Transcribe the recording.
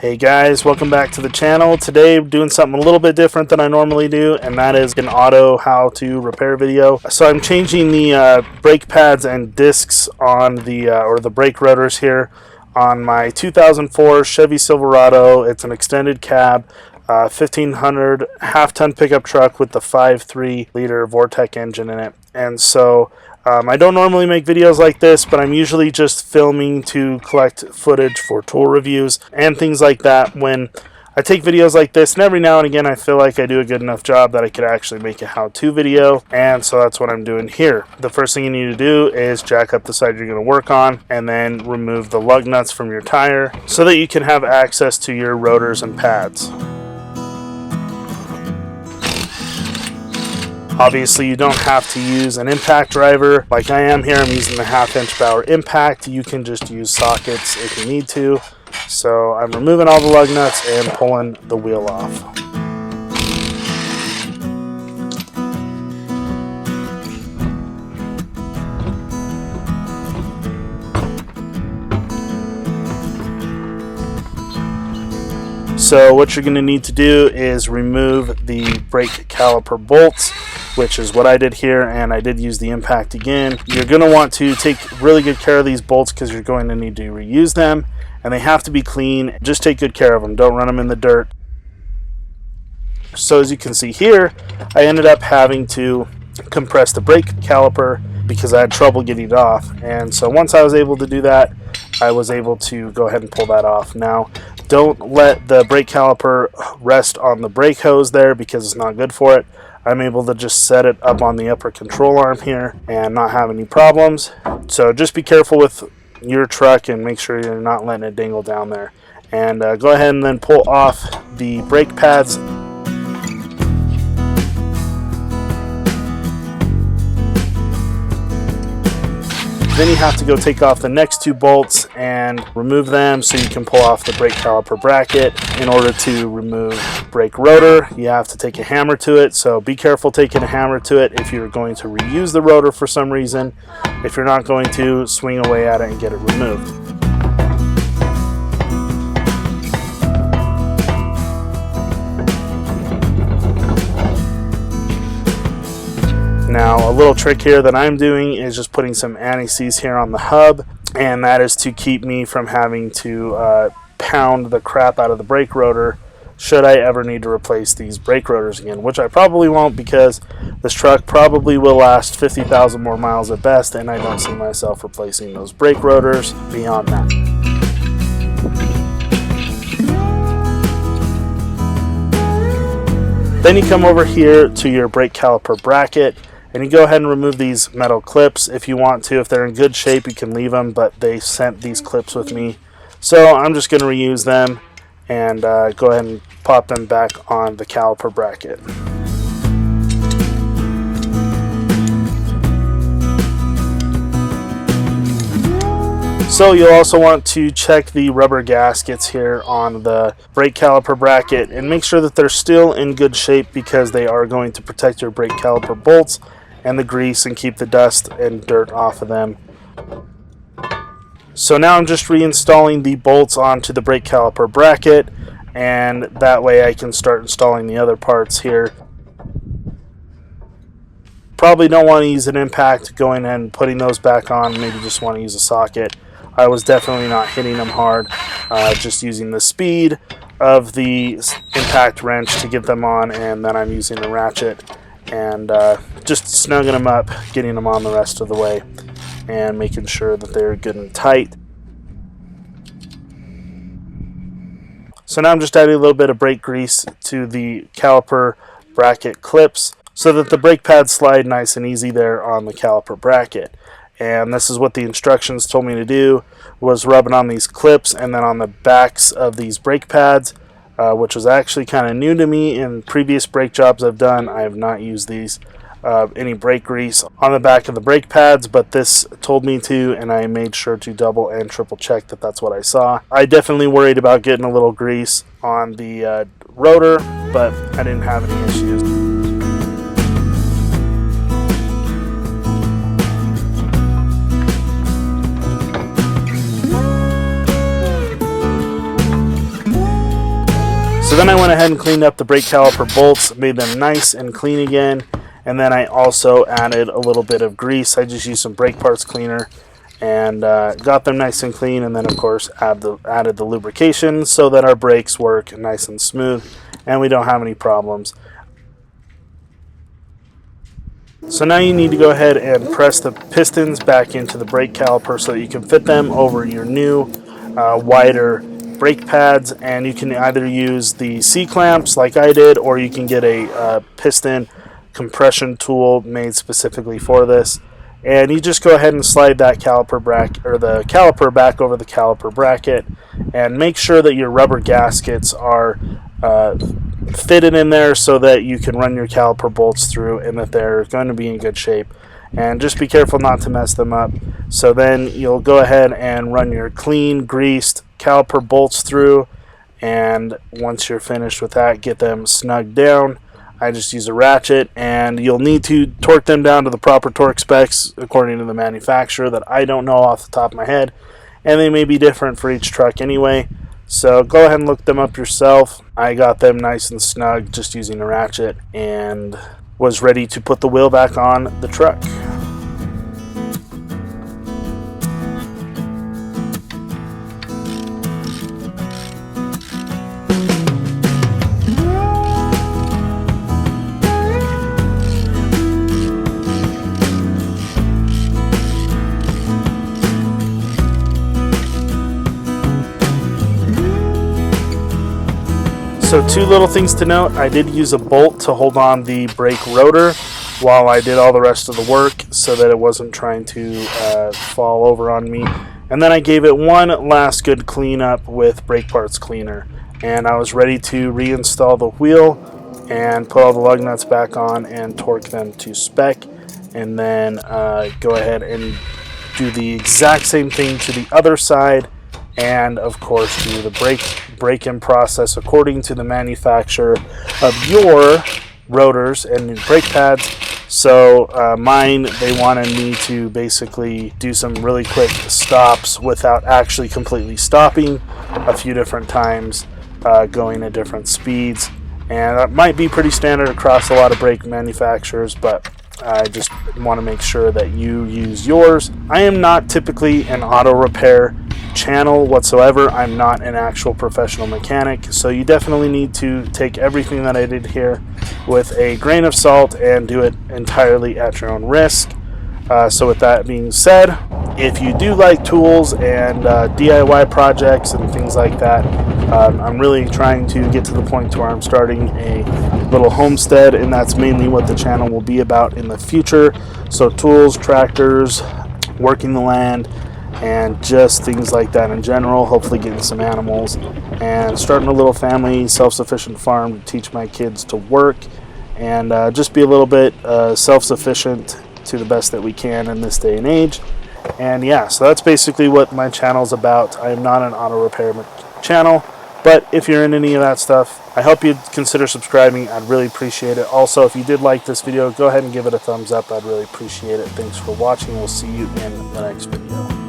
Hey guys, welcome back to the channel. Today I'm doing something a little bit different than I normally do, and that is an auto how to repair video. So I'm changing the brake pads and discs on the or the brake rotors here on my 2004 Chevy Silverado. It's an extended cab 1500 half-ton pickup truck with the 5.3 liter Vortec engine in it. And so I don't normally make videos like this, but I'm usually just filming to collect footage for tool reviews and things like that when I take videos like this. And every now and again I feel like I do a good enough job that I could actually make a how-to video, and so that's what I'm doing here. The first thing you need to do is jack up the side you're going to work on and then remove the lug nuts from your tire so that you can have access to your rotors and pads. Obviously, you don't have to use an impact driver like I am here. I'm using the 1/2" Bauer impact. You can just use sockets if you need to. So I'm removing all the lug nuts and pulling the wheel off. So what you're going to need to do is remove the brake caliper bolts, which is what I did here, and I did use the impact again. You're going to want to take really good care of these bolts because you're going to need to reuse them, and they have to be clean. Just take good care of them. Don't run them in the dirt. So as you can see here, I ended up having to compress the brake caliper because I had trouble getting it off, and so once I was able to do that, I was able to go ahead and pull that off. Now, don't let the brake caliper rest on the brake hose there because it's not good for it. I'm able to just set it up on the upper control arm here and not have any problems. So just be careful with your truck and make sure you're not letting it dangle down there. And go ahead and then pull off the brake pads. Then you have to go take off the next two bolts and remove them so you can pull off the brake caliper bracket. In order to remove brake rotor, you have to take a hammer to it, so be careful taking a hammer to it if you're going to reuse the rotor for some reason. If you're not going to, swing away at it and get it removed. Now, a little trick here that I'm doing is just putting some anti-seize here on the hub, and that is to keep me from having to pound the crap out of the brake rotor should I ever need to replace these brake rotors again, which I probably won't because this truck probably will last 50,000 more miles at best, and I don't see myself replacing those brake rotors beyond that. Then you come over here to your brake caliper bracket, and you go ahead and remove these metal clips if you want to. If they're in good shape, you can leave them, but they sent these clips with me, so I'm just going to reuse them and go ahead and pop them back on the caliper bracket. So you'll also want to check the rubber gaskets here on the brake caliper bracket and make sure that they're still in good shape because they are going to protect your brake caliper bolts and the grease and keep the dust and dirt off of them. So now I'm just reinstalling the bolts onto the brake caliper bracket, and that way I can start installing the other parts here. Probably don't want to use an impact going and putting those back on, maybe just want to use a socket. I was definitely not hitting them hard, just using the speed of the impact wrench to get them on, and then I'm using a ratchet and just snugging them up, getting them on the rest of the way, and making sure that they're good and tight. So now I'm just adding a little bit of brake grease to the caliper bracket clips so that the brake pads slide nice and easy there on the caliper bracket. And this is what the instructions told me to do, was rubbing on these clips and then on the backs of these brake pads, which was actually kind of new to me. In previous brake jobs I've done, I have not used these any brake grease on the back of the brake pads, but this told me to, and I made sure to double and triple check that that's what I saw. I definitely worried about getting a little grease on the rotor, but I didn't have any issues. then I went ahead and cleaned up the brake caliper bolts, made them nice and clean again, and then I also added a little bit of grease. I just used some brake parts cleaner and got them nice and clean, and then of course added the lubrication so that our brakes work nice and smooth and we don't have any problems. So now you need to go ahead and press the pistons back into the brake caliper so that you can fit them over your new wider brake pads, and you can either use the C-clamps like I did, or you can get a piston compression tool made specifically for this. And you just go ahead and slide that caliper back over the caliper bracket, and make sure that your rubber gaskets are fitted in there so that you can run your caliper bolts through and that they're going to be in good shape. And just be careful not to mess them up. So then you'll go ahead and run your clean greased caliper bolts through, and once you're finished with that, get them snugged down. I just use a ratchet, and you'll need to torque them down to the proper torque specs according to the manufacturer that I don't know off the top of my head, and they may be different for each truck anyway. So go ahead and look them up yourself. I got them nice and snug just using a ratchet, and was ready to put the wheel back on the truck. So two little things to note: I did use a bolt to hold on the brake rotor while I did all the rest of the work so that it wasn't trying to fall over on me. And then I gave it one last good cleanup with brake parts cleaner. And I was ready to reinstall the wheel and put all the lug nuts back on and torque them to spec. And then go ahead and do the exact same thing to the other side. And of course do the break-in process according to the manufacturer of your rotors and brake pads. So mine, they wanted me to basically do some really quick stops without actually completely stopping a few different times, going at different speeds. And that might be pretty standard across a lot of brake manufacturers, but I just want to make sure that you use yours. I am not typically an auto repair channel whatsoever. I'm not an actual professional mechanic, so you definitely need to take everything that I did here with a grain of salt and do it entirely at your own risk. So with that being said, if you do like tools and DIY projects and things like that, I'm really trying to get to the point where I'm starting a little homestead, and that's mainly what the channel will be about in the future. So tools, tractors, working the land, and just things like that in general. Hopefully getting some animals and starting a little family, self-sufficient farm to teach my kids to work and just be a little bit self-sufficient to the best that we can in this day and age. And yeah, so that's basically what my channel is about. I am not an auto repair channel, but if you're in any of that stuff, I hope you'd consider subscribing. I'd really appreciate it. Also, if you did like this video, go ahead and give it a thumbs up. I'd really appreciate it. Thanks for watching. We'll see you in the next video.